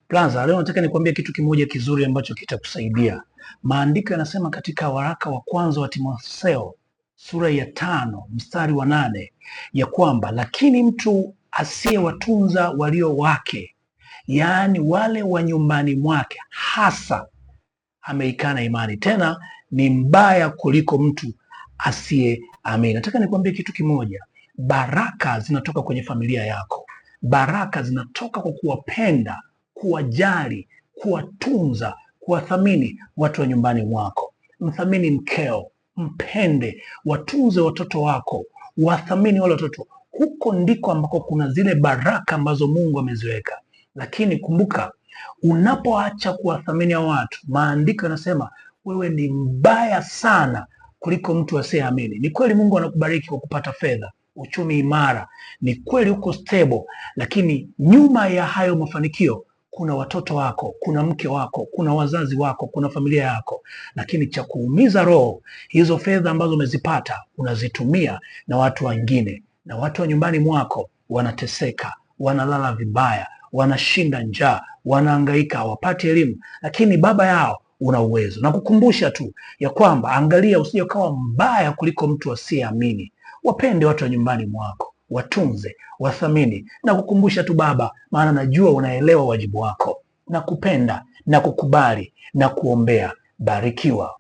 Plaza, leo nataka nikwambie kitu kimoja kizuri ambacho kitakusaidia. Maandiko yanasema katika waraka wa kwanza wa Timotheo sura ya 5 mstari wa 8 ya kwamba lakini mtu asiyewatunza walio wake, yaani wale wa nyumbani mwake, hasa ameikana imani, tena ni mbaya kuliko mtu asiyeamini. Nataka nikwambie kitu kimoja, baraka zinatoka kwenye familia yako. Baraka zinatoka kwa kuwapenda, kuwajali, kuwatunza, kuwathamini watu wa nyumbani mwako. Mthamini mkeo, mpende, watunze watoto wako, wathamini wale watoto. Huko ndiko ambako kuna zile baraka ambazo Mungu ameziweka. Lakini kumbuka, unapoacha kuwathamini hao watu, maandiko yanasema wewe ni mbaya sana kuliko mtu asiyeamini. Ni kweli Mungu anakubariki kwa kupata fedha, uchumi imara, ni kweli uko stable, lakini nyuma ya hayo mafanikio kuna watoto wako, kuna mke wako, kuna wazazi wako, kuna familia yako. Lakini cha kuumiza roho, hizo fedha ambazo umezipata unazitumia na watu wengine, na watu wa nyumbani mwako wanateseka, wanalala vibaya, wanashinda njaa, wanahangaika, hawapati elimu, lakini baba yao una uwezo. Na kukumbusha tu ya kwamba angalia, usije ukawa mbaya kuliko mtu asiyeamini. Wapende watu wa nyumbani mwako, watunze, wathamini. Na kukumbusha tu baba, maana najua unaelewa wajibu wako, na kupenda na kukubali na kuombea. Barikiwa.